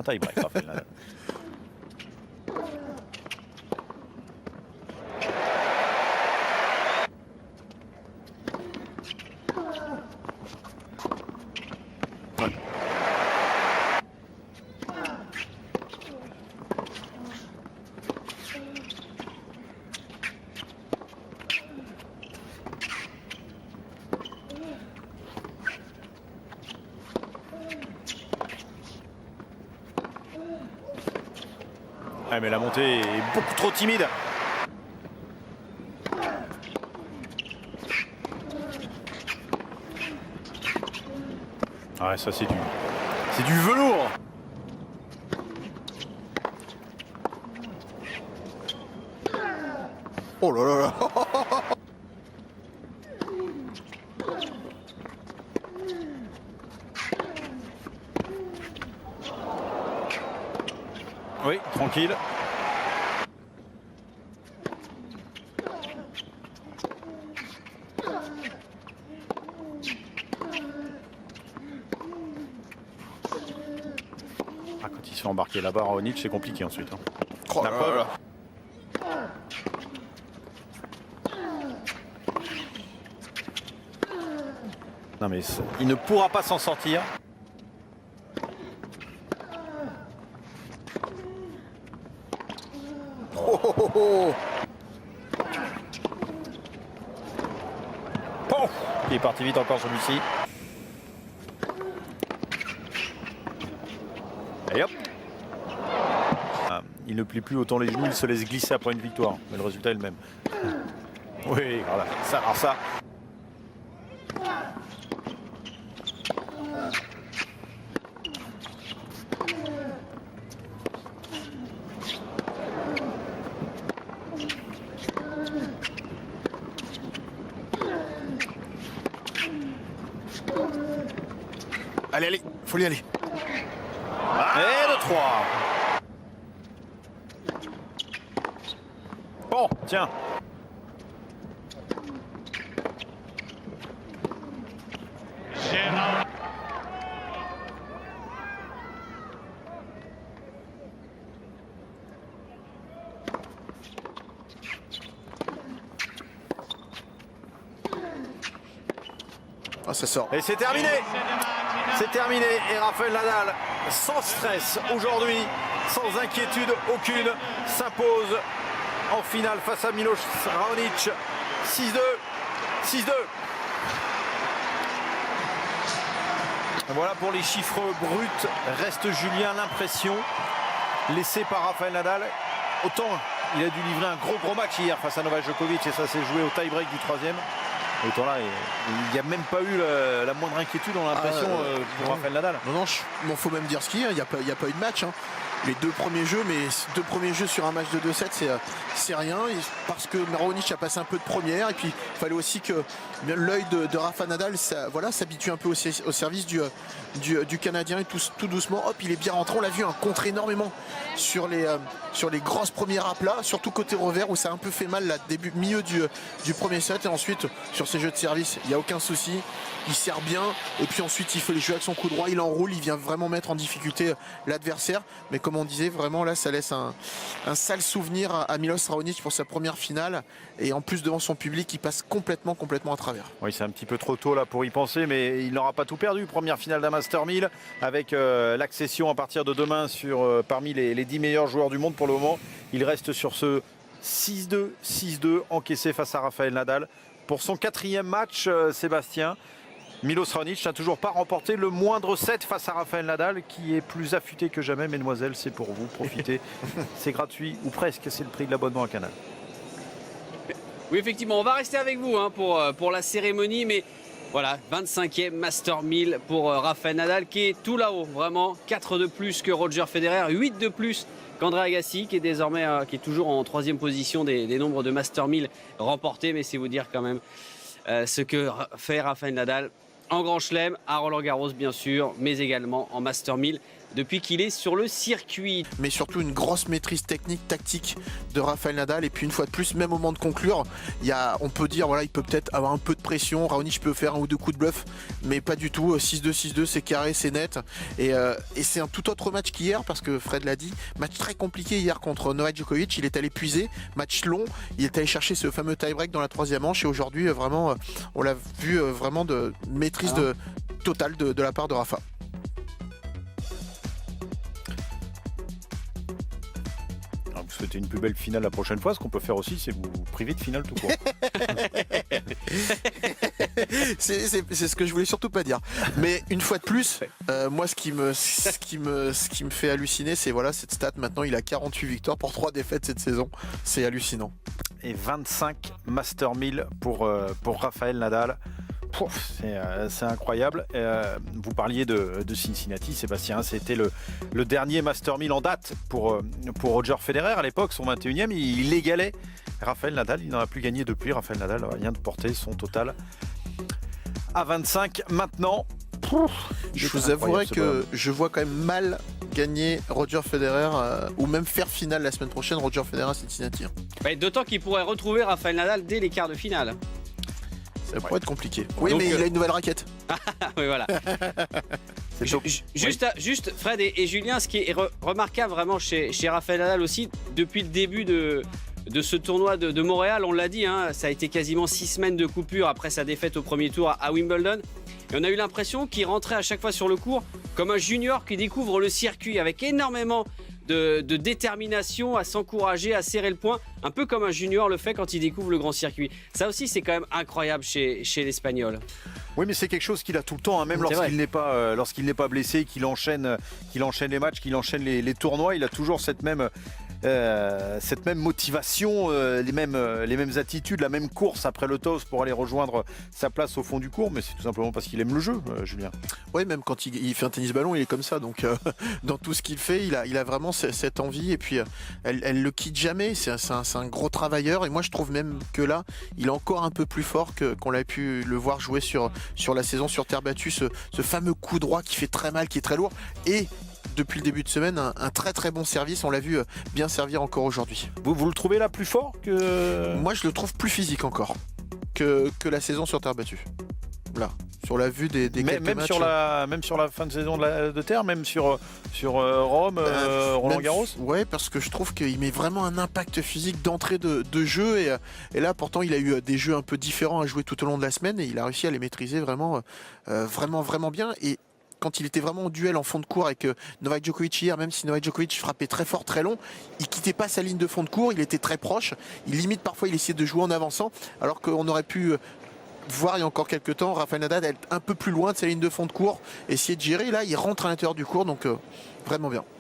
Un tie-break, Rafael Nadal. Ouais, mais la montée est beaucoup trop timide. Ouais, ça c'est du velours. Oh là là là. Oui, tranquille. Ah, quand il se fait embarquer là-bas, Raonic, c'est compliqué ensuite. Hein. Oh La là preuve. là. Non mais il ne pourra pas s'en sortir. Oh, oh, oh, oh. Pouf, il est parti vite encore celui-ci. Et hop. Ah, il ne plie plus autant les genoux, il se laisse glisser après une victoire. Mais le résultat est le même. Oui, voilà. Ça, alors ça. Allez, allez, faut y aller. Et de 3. Bon, tiens. Ah, ça sort. Et c'est terminé. C'est terminé. Et Rafael Nadal, sans stress aujourd'hui, sans inquiétude aucune, s'impose en finale face à Milos Raonic. 6-2. 6-2. Voilà pour les chiffres bruts. Reste Julien l'impression laissée par Rafael Nadal. Autant il a dû livrer un gros match hier face à Novak Djokovic et ça s'est joué au tie-break du 3e. Autant là, il n'y a même pas eu la moindre inquiétude, on a l'impression, pour Rafael Nadal. Non, il faut même dire ce qu'il y a. Il n'y a pas eu de match. Hein. Les deux premiers jeux sur un match de 2-7, c'est rien. Parce que Raonic a passé un peu de première. Et puis, il fallait aussi que l'œil de Rafa Nadal s'habitue un peu au service du Canadien. Et tout doucement, hop, il est bien rentré. On l'a vu, contre énormément sur les grosses premières aplats, surtout côté revers où ça a un peu fait mal, là, milieu du premier set. Et ensuite, sur ses jeux de service, il n'y a aucun souci. Il sert bien. Et puis ensuite, il fait les jeux avec son coup droit. Il enroule. Il vient vraiment mettre en difficulté l'adversaire. Mais comme on disait, vraiment là, ça laisse un sale souvenir à Milos Raonic pour sa première finale. Et en plus, devant son public, il passe complètement à travers. Oui, c'est un petit peu trop tôt là pour y penser, mais il n'aura pas tout perdu. Première finale d'un Master 1000 avec l'accession à partir de demain parmi les 10 meilleurs joueurs du monde pour le moment. Il reste sur ce 6-2 encaissé face à Rafael Nadal. Pour son 4e match, Sébastien, Milos Raonic n'a toujours pas remporté le moindre set face à Rafael Nadal, qui est plus affûté que jamais. Mesdemoiselles, c'est pour vous, profitez. C'est gratuit, ou presque, c'est le prix de l'abonnement à Canal. Oui, effectivement, on va rester avec vous pour la cérémonie, mais voilà, 25e Master 1000 pour Rafael Nadal, qui est tout là-haut, vraiment, 4 de plus que Roger Federer, 8 de plus qu'André Agassi, qui est désormais qui est toujours en 3e position des nombres de Master 1000 remportés, mais c'est vous dire quand même ce que fait Rafael Nadal en Grand Chelem, à Roland Garros bien sûr, mais également en Master 1000. depuis qu'il est sur le circuit. Mais surtout une grosse maîtrise technique, tactique de Rafael Nadal. Et puis une fois de plus, même au moment de conclure, on peut dire voilà, il peut peut-être avoir un peu de pression. Raonic peut faire un ou deux coups de bluff, mais pas du tout. 6-2, 6-2, c'est carré, c'est net. Et c'est un tout autre match qu'hier, parce que Fred l'a dit, match très compliqué hier contre Novak Djokovic. Il est allé puiser, match long. Il est allé chercher ce fameux tie-break dans la troisième manche. Et aujourd'hui, vraiment, on l'a vu vraiment de maîtrise totale de la part de Rafa. Vous souhaitez une plus belle finale la prochaine fois. Ce qu'on peut faire aussi, c'est vous priver de finale tout court. C'est ce que je voulais surtout pas dire. Mais une fois de plus, moi ce qui me fait halluciner, c'est voilà cette stat. Maintenant, il a 48 victoires pour 3 défaites cette saison. C'est hallucinant. Et 25 Master 1000 pour Rafael Nadal. C'est incroyable. Vous parliez de Cincinnati, Sébastien. C'était le dernier Master 1000 en date pour Roger Federer à l'époque, son 21e. Il égalait Rafael Nadal. Il n'en a plus gagné depuis. Rafael Nadal vient de porter son total à 25 maintenant. Je vous avouerai que je vois quand même mal gagner Roger Federer ou même faire finale la semaine prochaine Roger Federer à Cincinnati. D'autant qu'il pourrait retrouver Rafael Nadal dès les quarts de finale. Ça pourrait être compliqué. Oui, donc, mais il a une nouvelle raquette. Oui, voilà. Juste Fred et Julien, ce qui est remarquable vraiment chez Rafael Nadal aussi, depuis le début de ce tournoi de Montréal, on l'a dit, hein, ça a été quasiment 6 semaines de coupure après sa défaite au premier tour à Wimbledon. Et on a eu l'impression qu'il rentrait à chaque fois sur le court comme un junior qui découvre le circuit avec énormément de détermination à s'encourager, à serrer le poing, un peu comme un junior le fait quand il découvre le grand circuit. Ça aussi, c'est quand même incroyable chez l'Espagnol. Oui, mais c'est quelque chose qu'il a tout le temps, hein, même lorsqu'il n'est pas blessé, qu'il enchaîne les matchs, qu'il enchaîne les tournois, il a toujours cette même motivation, les mêmes attitudes, la même course après le toss pour aller rejoindre sa place au fond du court, mais c'est tout simplement parce qu'il aime le jeu, Julien. Oui, même quand il fait un tennis ballon, il est comme ça, donc dans tout ce qu'il fait, il a vraiment cette envie, et puis elle le quitte jamais. C'est un gros travailleur, et moi je trouve même que là, il est encore un peu plus fort qu'on l'a pu le voir jouer sur la saison sur terre battue, ce fameux coup droit qui fait très mal, qui est très lourd, et depuis le début de semaine, un très très bon service. On l'a vu bien servir encore aujourd'hui. Vous le trouvez là plus fort que... Moi, je le trouve plus physique encore que la saison sur terre battue. Là, sur la vue des quelques même matchs. Même sur la fin de saison de terre, même sur Rome, Roland-Garros. Ouais, parce que je trouve qu'il met vraiment un impact physique d'entrée de jeu. Et là, pourtant, il a eu des jeux un peu différents à jouer tout au long de la semaine. Et il a réussi à les maîtriser vraiment bien. Et quand il était vraiment en duel en fond de cours avec Novak Djokovic hier, même si Novak Djokovic frappait très fort, très long, il quittait pas sa ligne de fond de cours, il était très proche, parfois il essayait de jouer en avançant, alors qu'on aurait pu voir il y a encore quelques temps Rafael Nadal être un peu plus loin de sa ligne de fond de cours, essayer de gérer. Là, il rentre à l'intérieur du cours, donc vraiment bien.